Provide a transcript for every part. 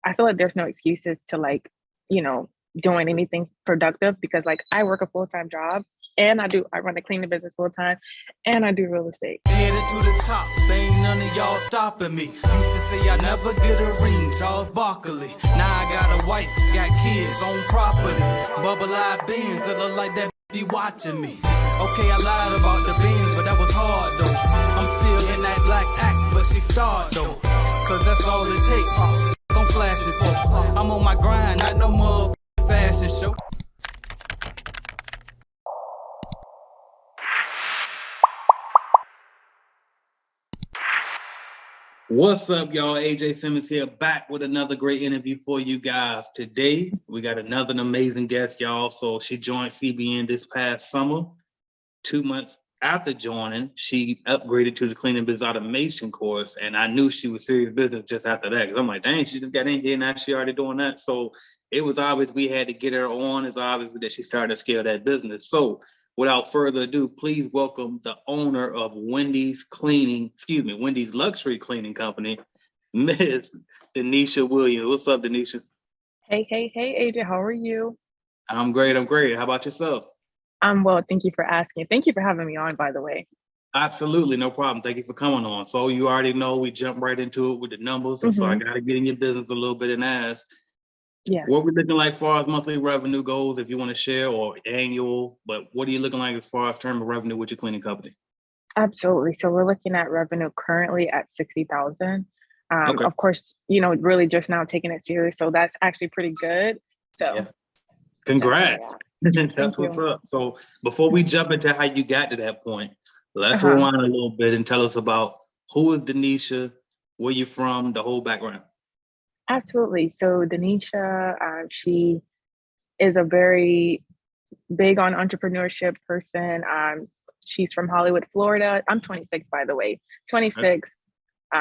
I feel like there's no excuses to like, you know, doing anything productive because like I work a full-time job and I run a cleaning business full time and I do real estate. Headed to the top, ain't none of y'all stopping me. Used to say I never get a ring, Charles Barkley. Now I got a wife, got kids, own property. Bubble-eyed beans that look like that be watching me. Okay, I lied about the beans, but that was hard though. I'm still in that black act, but she starred though. Cause that's all it takes. I'm flashing for. I'm on my grind, not no motherfucking fashion show. What's up, y'all? AJ Simmons here, back with another great interview for you guys. Today, we got another amazing guest, y'all. So she joined CBN this past summer. 2 months after joining, she upgraded to the cleaning business automation course, and I knew she was serious business just after that. Because I'm like, dang, she just got in here, now she already doing that. So it was obvious we had to get her on. It's obvious that she started to scale that business. So without further ado, please welcome the owner of Wendy's Luxury Cleaning Company, Miss Denisha Williams. What's up, Denisha? Hey, AJ, how are you? I'm great. How about yourself? I'm well, thank you for asking. Thank you for having me on, by the way. Absolutely, no problem. Thank you for coming on. So you already know we jump right into it with the numbers. And so I got to get in your business a little bit and ask, what we're looking like as far as monthly revenue goes, if you want to share, or annual, but what are you looking like as far as term of revenue with your cleaning company? Absolutely. So we're looking at revenue currently at 60,000. Of course, you know, really just now taking it serious. So that's actually pretty good. So congrats. That's what's up. So before we jump into how you got to that point, let's rewind a little bit and tell us about who is Denisha, where you from, the whole background. Absolutely. So Denisha, she is a very big on entrepreneurship person. She's from Hollywood, Florida. I'm 26, by the way. 26.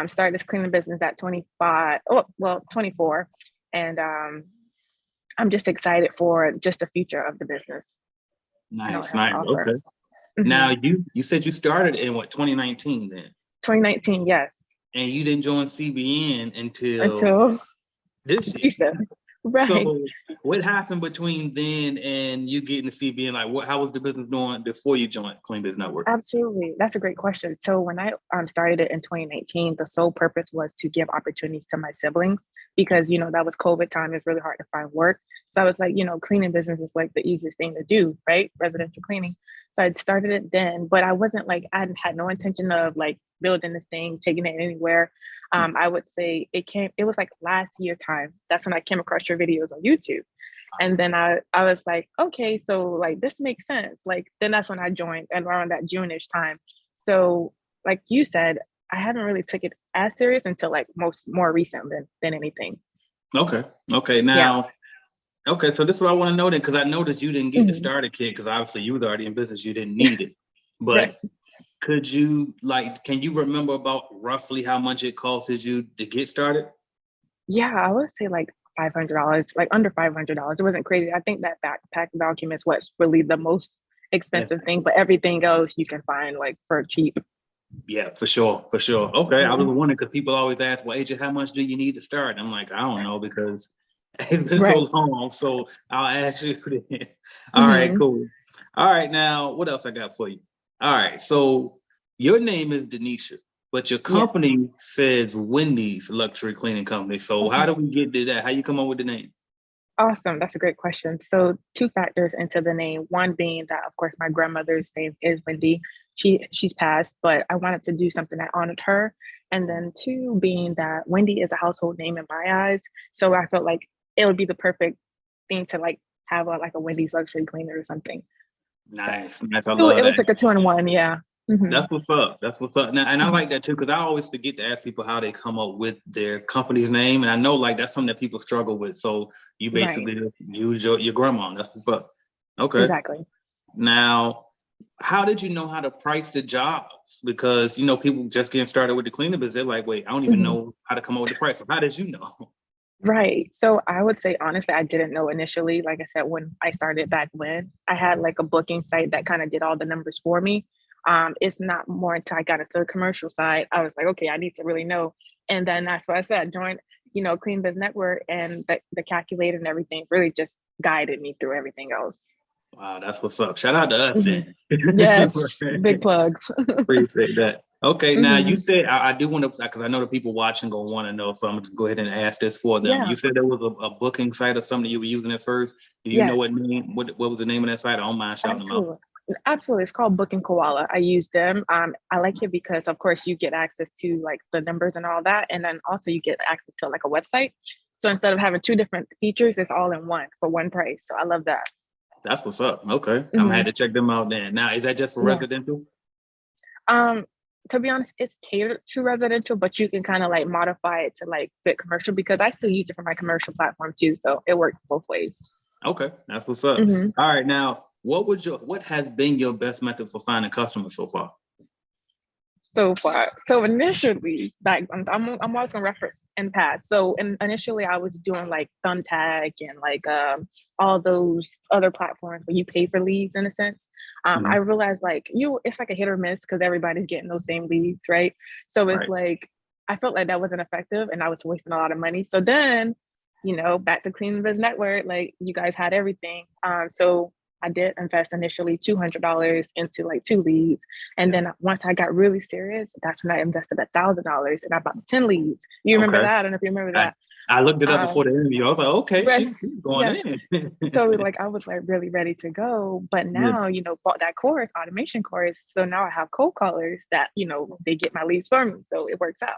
Started this cleaning business at 25. 24. And I'm just excited for just the future of the business. Nice. Okay. Mm-hmm. Now you said you started in 2019 then? 2019, yes. And you didn't join CBN until this year. Right. So what happened between then and you getting the CBN? Like, how was the business doing before you joined Clean Biz Network? Absolutely. That's a great question. So when I started it in 2019, the sole purpose was to give opportunities to my siblings because, you know, that was COVID time. It's really hard to find work. So I was like, you know, cleaning business is like the easiest thing to do, right? Residential cleaning. So I'd started it then, but I wasn't like, I had no intention of like building this thing, taking it anywhere. I would say it was like last year time. That's when I came across your videos on YouTube. And then I was like, okay, so like this makes sense. Like, then that's when I joined and around that June-ish time. So like you said, I haven't really took it as serious until like more recent than anything. Okay. Now, okay. So this is what I want to know then, because I noticed you didn't get the starter kit because obviously you was already in business. You didn't need it, but could you can you remember about roughly how much it costed you to get started? Yeah, I would say like $500, like under $500. It wasn't crazy. I think that backpack vacuum is what's really the most expensive thing, but everything else you can find like for cheap. Yeah, for sure. Okay, I was wondering because people always ask, well, AJ, how much do you need to start? And I'm like, I don't know because it's been so long. So I'll ask you. All right, cool. All right, now what else I got for you? All right, so your name is Denisha, but your company says Wendy's Luxury Cleaning Company. So how do we get to that? How you come up with the name? Awesome. That's a great question. So 2 factors into the name. One being that, of course, my grandmother's name is Wendy. She's passed, but I wanted to do something that honored her. And then 2 being that Wendy is a household name in my eyes. So I felt like it would be the perfect thing to like have a Wendy's luxury cleaner or something. Nice. So it was like a 2-in-1. Yeah. Mm-hmm. That's what's up. Now, and I like that too, because I always forget to ask people how they come up with their company's name. And I know like that's something that people struggle with. So you basically use your grandma. That's what's up. Okay. Exactly. Now, how did you know how to price the jobs? Because, you know, people just getting started with the cleaning business, they're like, wait, I don't even know how to come up with the price. So how did you know? Right. So I would say, honestly, I didn't know initially. Like I said, when I started back when I had like a booking site that kind of did all the numbers for me. It's not more until I got into the commercial side. I was like, okay, I need to really know. And then that's what I said, you know, Clean Biz Network and the calculator and everything really just guided me through everything else. Wow, that's what's up. Shout out to us then. Yes, big plugs. Appreciate that. Okay, now you Mhm. said I do want to, because I know the people watching gonna want to know, so I'm gonna go ahead and ask this for them. Yeah. You said there was a booking site or something you were using at first. Do you know Yes. what name? What was the name of that site? I don't mind shouting them out. Absolutely. Absolutely. It's called Booking Koala. I use them. I like it because of course you get access to like the numbers and all that. And then also you get access to like a website. So instead of having two different features, it's all in one for one price. So I love that. That's what's up. Okay, I'm gonna have Mhm. to check them out then. Now, is that just for Yeah. residential? Um, to be honest, it's catered to residential, but you can kind of like modify it to like fit commercial because I still use it for my commercial platform too. So it works both ways. Okay, that's what's up. Mhm. All right, now what has been your best method for finding customers so far? So far. So initially, like I'm always gonna reference in the past. So initially, I was doing like Thumbtack and like all those other platforms where you pay for leads in a sense. I Mhm. realized like it's like a hit or miss because everybody's getting those same leads, right? So it's Right. like I felt like that wasn't effective and I was wasting a lot of money. So then, you know, back to Clean Biz Network, like you guys had everything. So I did invest initially $200 into like 2 leads. And Yeah. then once I got really serious, that's when I invested $1,000 and I bought 10 leads. You remember Okay. that? I don't know if you remember I, that. I looked it up before Um, the interview. I was like, okay, right. she's going Yes. in. So like I was like really ready to go. But Yeah. now, you know, bought that course, automation course. So now I have cold callers that, you know, they get my leads for me. So it works out.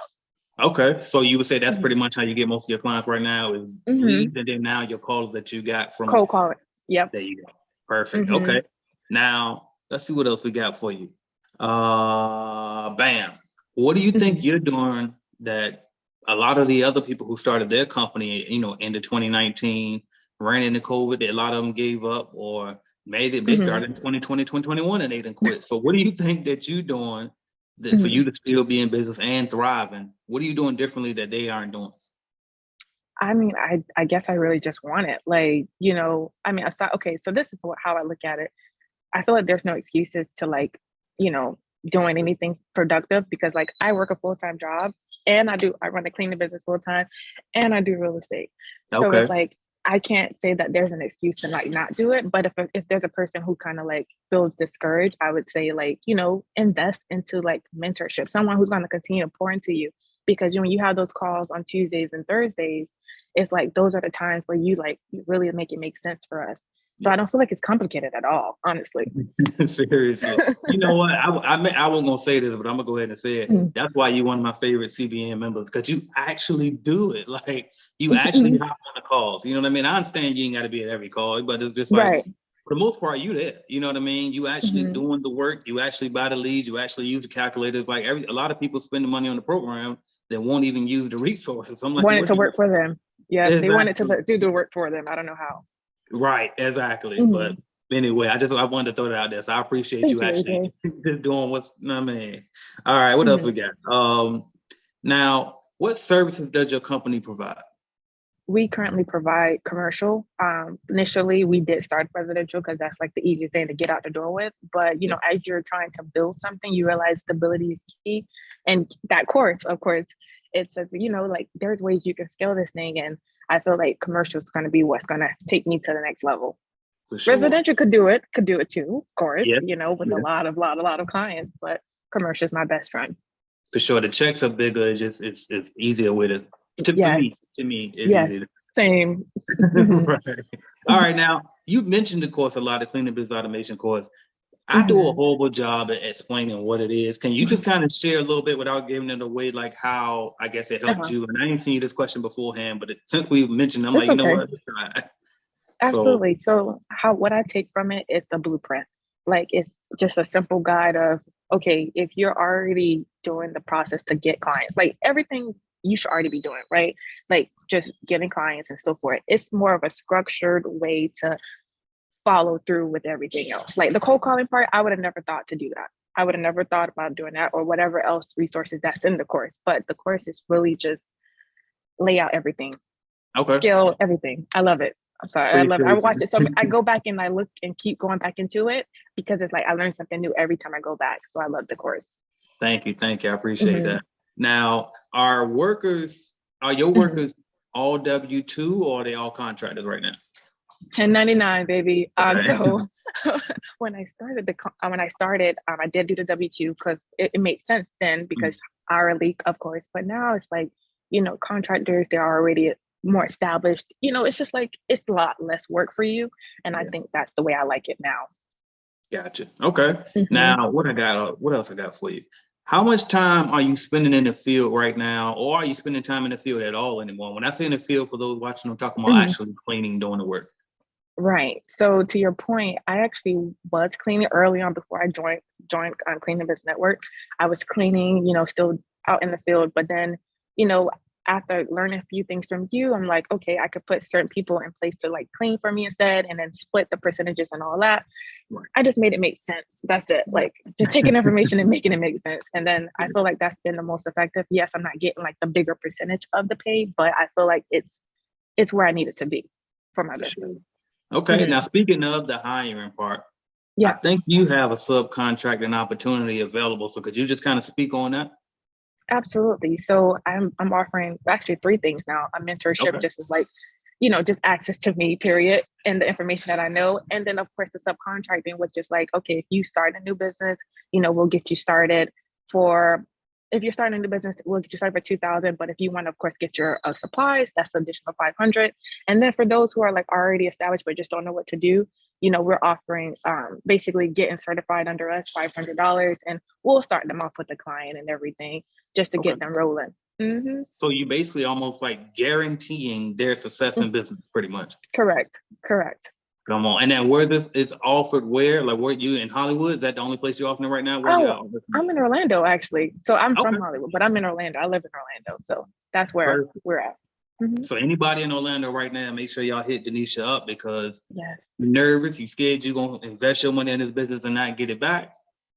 Okay. So you would say that's pretty Mhm. much how you get most of your clients right now is Mhm. leads, and then now your calls that you got from Cold calling. Yep. there you go. Perfect. Mhm. Okay. Now let's see what else we got for you. Bam. What do you think Mhm. you're doing that a lot of the other people who started their company, you know, into 2019, ran into COVID, a lot of them gave up or they Mhm. started in 2020, 2021 and they didn't quit. So what do you think that you're doing that for Mhm. you to still be in business and thriving? What are you doing differently that they aren't doing? I mean, I guess I really just want it. Like, you know, I mean, aside, okay, so this is how I look at it. I feel like there's no excuses to like, you know, doing anything productive because like I work a full-time job and I run a cleaning business full time and I do real estate. So Okay. it's like I can't say that there's an excuse to like not do it. But if there's a person who kind of like feels discouraged, I would say like, you know, invest into like mentorship, someone who's going to continue to pour into you. Because when you have those calls on Tuesdays and Thursdays, it's like those are the times where you like really make it make sense for us. So I Yeah. don't feel like it's complicated at all, honestly. Seriously. You know what? I wasn't gonna say this, but I'm gonna go ahead and say it. Mhm. That's why you're one of my favorite CBN members, because you actually do it. Like you actually Mhm. hop on the calls. You know what I mean? I understand you ain't gotta be at every call, but it's just like Right. for the most part, you there. You know what I mean? You actually Mhm. doing the work, you actually buy the leads, you actually use the calculators. Like a lot of people spend the money on the program that won't even use the resources. I'm like, Want it what to do you work for them. Yeah, they want it to exactly do the work for them. I don't know how. right, exactly. But Mhm. anyway, I wanted to throw that out there. So I appreciate Thank you you, actually AJ. just doing what's I mean. All right, what else we Mhm. got? Now what services does your company provide? We currently provide commercial. Initially, we did start residential because that's like the easiest thing to get out the door with. But you Yeah. know, as you're trying to build something, you realize stability is key. And that course, of course, it says you know like there's ways you can scale this thing, and I feel like commercial is going to be what's going to take me to the next level. For sure. Residential could do it too, of course, Yeah, you know, with yeah, a lot of clients, but commercial is my best friend. for sure. The checks are bigger. It's just it's easier with it. For Yes, me, it's yes, easier. same. Mhm, Right. All right. Now you mentioned the course a lot, the cleaning business automation course. I do a mhm, horrible job at explaining what it is. Can you just kind of share a little bit without giving it away, like how I guess it helped uh-huh. you? And I didn't see you this question beforehand, but since we mentioned, it, I'm like, It's you know okay. what? Let's try it. So, Absolutely. So what I take from it is the blueprint. Like it's just a simple guide of okay, if you're already doing the process to get clients, like everything you should already be doing, right? Like just getting clients and so forth. It's more of a structured way to follow through with everything else. Like the cold calling part, I would have never thought to do that. I would have never thought about doing that or whatever else resources that's in the course. But the course is really just lay out everything, okay, scale everything. I love it. I'm sorry. I love it. I appreciate watch you. it. So I go back and I look and keep going back into it because it's like I learn something new every time I go back. So I love the course. Thank you, I appreciate Hmm. that. Now, are your Hmm. workers all W-2 or are they all contractors right now? 1099, baby. Okay. So when I started I did do the W-2 because it made sense then because hourly, of course. But now it's like, contractors, they're already more established. It's just like it's a lot less work for you. And I think that's the way I like it now. Gotcha. Okay. Mhm. Now, what else I got for you? How much time are you spending in the field right now, or are you spending time in the field at all anymore? When I say in the field, for those watching, I'm talking about Mhm. actually cleaning, doing the work. Right. So to your point, I actually was cleaning early on before I joined Cleaning Biz Network. I was cleaning, still out in the field, but then, after learning a few things from you, I'm like, okay, I could put certain people in place to like clean for me instead, and then split the percentages and all that. Right. I just made it make sense. That's it. Like just taking information and making it make sense. And then I feel like that's been the most effective. Yes, I'm not getting like the bigger percentage of the pay, but I feel like it's where I need it to be for my business. Sure. Okay. Mhm. Now, speaking of the hiring part, I Yeah, think you have a subcontracting opportunity available. So could you just kind of speak on that? absolutely. So I'm offering actually three things now. A mentorship, Okay. just as like, just access to me, period, and the information that I know. And then of course the subcontracting was just like, okay, if you start a new business, we'll get you started for if you're starting a new business, we'll get you started for 2,000. But if you want to, of course, get your supplies, that's an additional 500. And then for those who are like already established but just don't know what to do, we're offering basically getting certified under us $500, and we'll start them off with the client and everything just to Okay. get them rolling. Mm-hmm. So you basically almost like guaranteeing their success in business, pretty much. Correct. Come on. And then where this is offered, like where you in Hollywood? Is that the only place you're offering it right now? Where you Oh, I'm in Orlando actually. So I'm from Hollywood, but I'm in Orlando. I live in Orlando. So that's where Perfect. we're at. Mm-hmm. So anybody in Orlando right now, make sure y'all hit Denisha up because Yes. you're nervous, you scared you're gonna invest your money in this business and not get it back.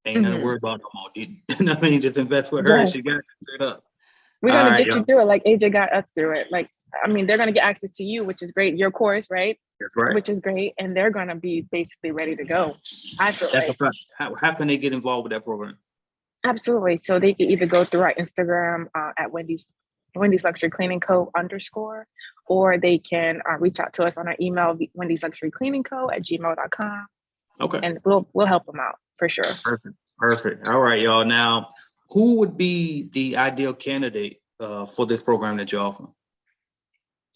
Ain't nothing to worry about no more. You know what I mean? Just invest with her. Yes. She got it straight up. We're All gonna right, get you y'all. through it like AJ got us through it. Like, I mean, they're gonna get access to you, which is great. Your course, right? That's right. Which is great, and they're gonna be basically ready to go. I feel That's like a fact. How can they get involved with that program? absolutely. So they can either go through our Instagram at Wendy's Luxury Cleaning Co. _, or they can reach out to us on our email, Wendy's Luxury Cleaning Co. @gmail.com. Okay. And we'll help them out for sure. Perfect. All right, y'all. Now, who would be the ideal candidate for this program that you're offering?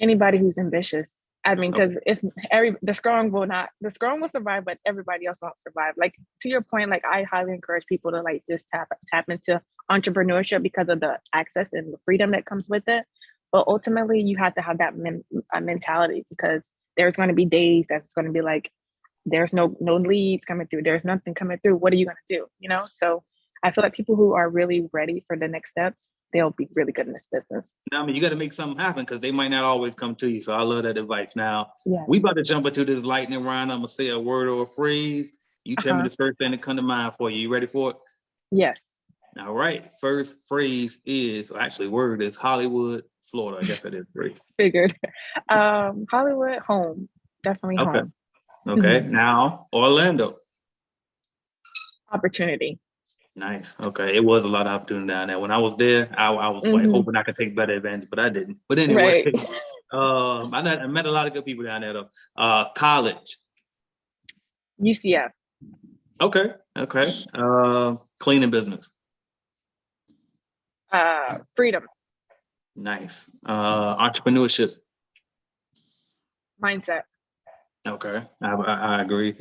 Anybody who's ambitious. I mean, because the strong will survive, but everybody else won't survive. Like to your point, like I highly encourage people to like just tap into entrepreneurship because of the access and the freedom that comes with it. But ultimately, you have to have that mentality because there's going to be days that's going to be like, there's no leads coming through. There's nothing coming through. What are you going to do? So I feel like people who are really ready for the next steps, they'll be really good in this business. I mean, you got to make something happen because they might not always come to you. So I love that advice. Now, Yeah. we about to jump into this lightning round. I'm going to say a word or a phrase. You tell me the first thing that come to mind for you. You ready for it? Yes. All right. First phrase word is Hollywood, Florida. I guess that is great. Figured. Hollywood, home. Definitely home. Okay. Now, Orlando. Opportunity. Nice. Okay. It was a lot of opportunity down there. When I was there, I was like hoping I could take better advantage, but I didn't. But anyway, right. I met a lot of good people down there though. College. UCF. Okay. Cleaning business. Freedom. Nice. Entrepreneurship. Mindset. Okay. I agree.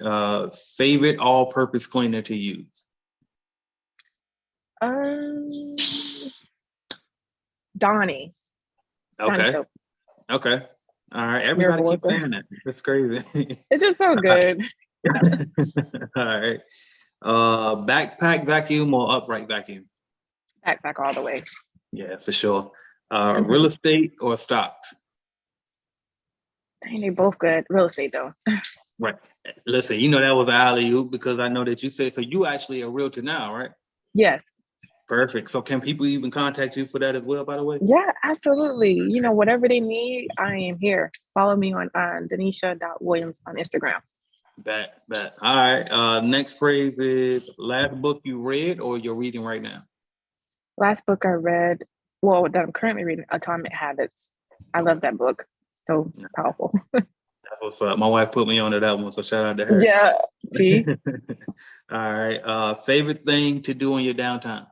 Favorite all-purpose cleaner to use. Donnie. Okay. Soap. Okay. All right. Everybody keeps saying that. That's crazy. It's just so good. All right. Backpack vacuum or upright vacuum? Backpack all the way. Yeah, for sure. Real estate or stocks? Dang, they both good. Real estate though. Right. Listen, that was an alley-oop because I know that you said, so you actually a realtor now, right? Yes. Perfect. So can people even contact you for that as well, by the way? Yeah, absolutely. Whatever they need, I am here. Follow me on Denisha.Williams on Instagram. Bet. All right. Next phrase is last book you read or you're reading right now? Last book I read, that I'm currently reading, Atomic Habits. I love that book. So powerful. That's what's up. My wife put me onto that one, so shout out to her. Yeah. See? All right. Favorite thing to do in your downtime?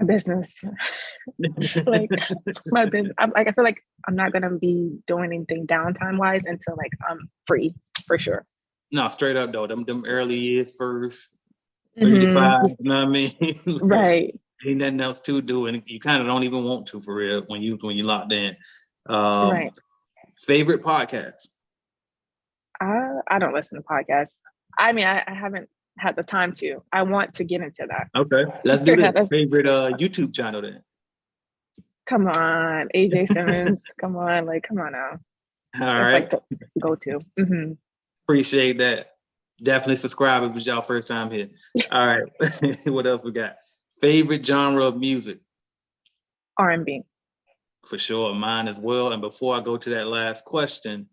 My business. Like my business. I feel like I'm not gonna be doing anything downtime wise until like I'm free for sure. No, straight up though. Them early years first, 3 to 5, Yeah, you know what I mean? Like, right. ain't nothing else to do, and you kind of don't even want to for real when you locked in. Right. Favorite podcast? I don't listen to podcasts. I mean, I haven't had the time to. I want to get into that. Okay, let's do this. Favorite YouTube channel then? Come on, AJ Simmons. Come on, like, come on now. All That's right, like the go-to. appreciate that. Definitely subscribe if it's y'all first time here. All right, what else we got? Favorite genre of music? R&B. For sure, mine as well. And before I go to that last question,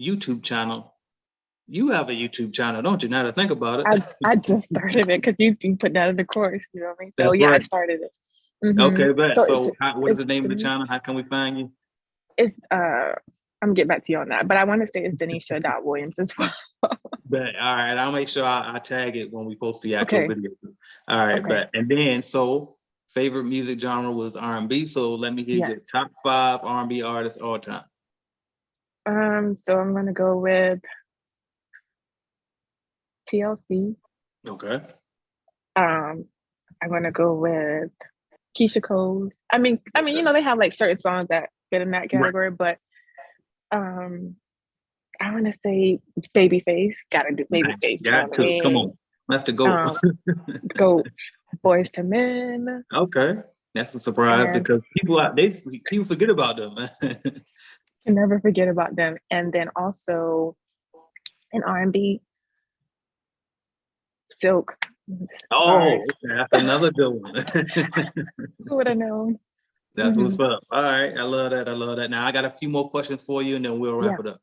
YouTube channel. You have a YouTube channel, don't you? Now to think about it. I just started it because you put that in the course. You know what I mean? So That's yeah, I right. started it. Okay, bet. So What is the name of the channel? How can we find you? it's I'm gonna get back to you on that, but I want to say it's Denisha.Williams as well. Bet. All right, I'll make sure I tag it when we post the actual Okay. video. All right, Okay. bet. And then favorite music genre was R&B. So let me hear your top 5 R&B artists all time. So I'm gonna go with TLC. Okay. I'm gonna go with Keisha Cole. I mean, they have like certain songs that fit in that category, but I want to say Babyface. Gotta do Babyface. Got to. Come on. That's the goal. Go Boys to Men. Okay. That's a surprise because people forget about them. Can never forget about them. And then also in R&B, Silk. Oh, okay. That's another good one. Who would have known? That's what's up. All right. I love that. Now I got a few more questions for you and then we'll wrap it up.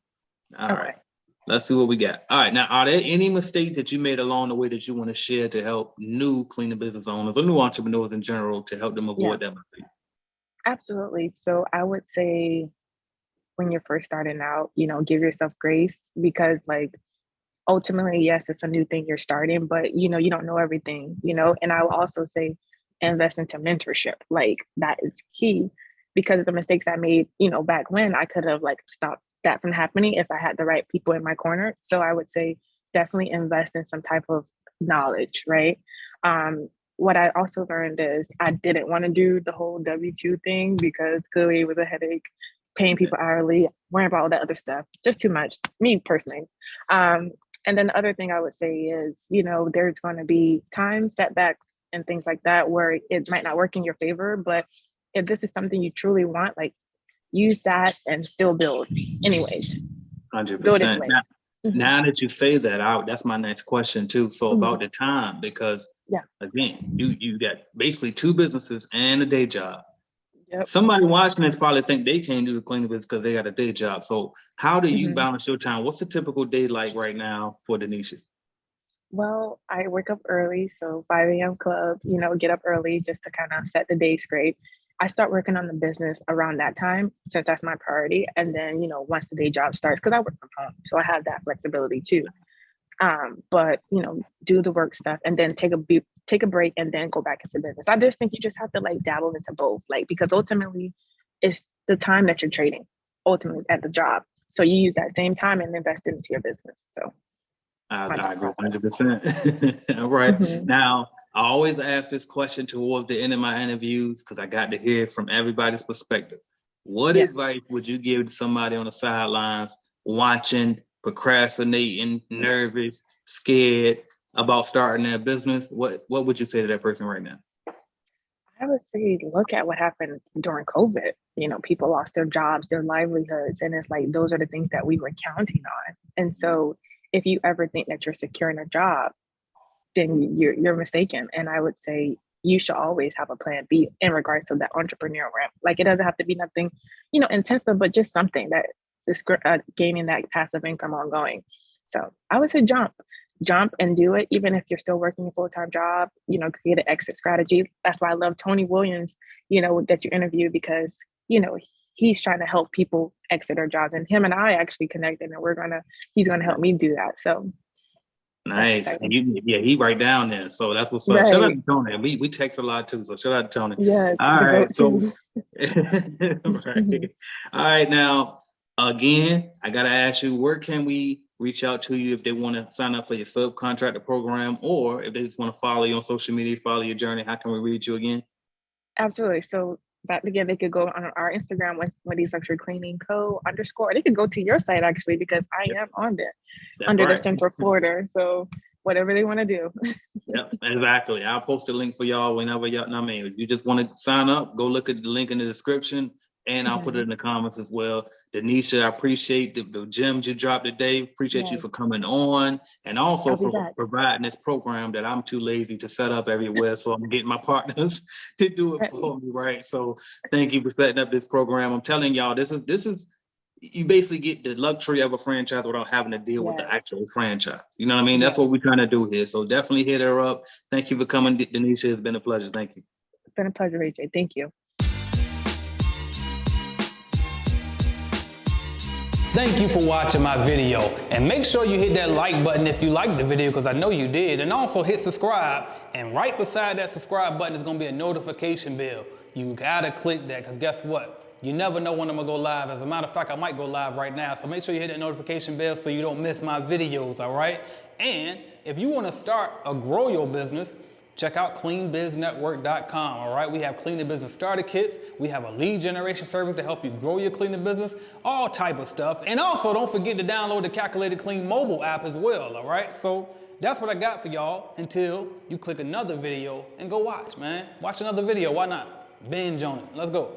All right. Let's see what we got. All right. Now, are there any mistakes that you made along the way that you want to share to help new cleaning business owners or new entrepreneurs in general to help them avoid that mistake? Absolutely. So I would say when you're first starting out, give yourself grace because like ultimately, yes, it's a new thing you're starting, but you don't know everything, and I will also say invest into mentorship. Like that is key because of the mistakes I made, back when I could have like stopped that from happening if I had the right people in my corner. So I would say definitely invest in some type of knowledge, right? What I also learned is I didn't want to do the whole W-2 thing because clearly it was a headache, paying people hourly, worrying about all that other stuff, just too much, me personally. And then the other thing I would say is, there's going to be time setbacks and things like that where it might not work in your favor, but if this is something you truly want, like use that and still build anyways. 100%. Now that you say that, that's my next question too. So about the time, because again, you got basically 2 businesses and a day job. Yep. Somebody watching this probably think they can't do the cleaning business because they got a day job. So how do you balance your time? What's the typical day like right now for Denisha? Well, I wake up early, so 5 a.m. club, get up early just to kind of set the day straight. I start working on the business around that time since that's my priority. And then, once the day job starts, because I work from home, so I have that flexibility too. But do the work stuff and then take a break and then go back into business. I just think you just have to like dabble into both, like because ultimately it's the time that you're trading ultimately at the job. So you use that same time and invest it into your business. So I agree 100%. All right. Now, I always ask this question towards the end of my interviews because I got to hear from everybody's perspective. What advice would you give to somebody on the sidelines watching, procrastinating, nervous, scared about starting their business? What would you say to that person right now? I would say look at what happened during COVID. People lost their jobs, their livelihoods, and it's like those are the things that we were counting on. And so if you ever think that you're securing a job, then you're mistaken. And I would say you should always have a plan B in regards to that entrepreneurial ramp. Like it doesn't have to be nothing, intensive, but just something that is gaining that passive income ongoing. So I would say jump. jump and do it, even if you're still working a full-time job, you know, create an exit strategy. That's why I love Tony Williams, you know, that you interviewed, because, you know, he's trying to help people exit their jobs, and him and I actually connected, and he's gonna help me do that. So nice. And yeah, he right down there. So that's what's up. Shout out right. to Tony. We text a lot too. So shout out to Tony. Yes, All the right. So go-to. right. All right. Now, again, I gotta ask you, where can we reach out to you if they want to sign up for your subcontractor program, or if they just want to follow you on social media, follow your journey? How can we reach you again? Absolutely. So that again, they could go on our Instagram with Wendy's Luxury Cleaning Co. _. They could go to your site actually, because I am on there That's under the right. Central Florida. So whatever they want to do. Yep, exactly. I'll post a link for y'all whenever y'all. I mean, if you just want to sign up, go look at the link in the description, and I'll put it in the comments as well. Denisha, I appreciate the gems you dropped today. Appreciate you for coming on, and also for providing this program that I'm too lazy to set up everywhere. So I'm getting my partners to do it for me, right? So thank you for setting up this program. I'm telling y'all, this is you basically get the luxury of a franchise without having to deal with the actual franchise. You know what I mean? That's what we're trying to do here. So definitely hit her up. Thank you for coming, Denisha. It's been a pleasure. Thank you. It's been a pleasure, AJ. Thank you. Thank you for watching my video, and make sure you hit that like button if you liked the video, because I know you did, and also hit subscribe, and right beside that subscribe button is going to be a notification bell. You gotta click that, because guess what? You never know when I'm gonna go live. As a matter of fact, I might go live right now, so make sure you hit that notification bell so you don't miss my videos, all right? And if you want to start or grow your business, check out cleanbiznetwork.com, all right? We have cleaning business starter kits. We have a lead generation service to help you grow your cleaning business, all type of stuff. And also, don't forget to download the Calculated Clean mobile app as well, all right? So that's what I got for y'all until you click another video and go watch, man. Watch another video, why not? Binge on it, let's go.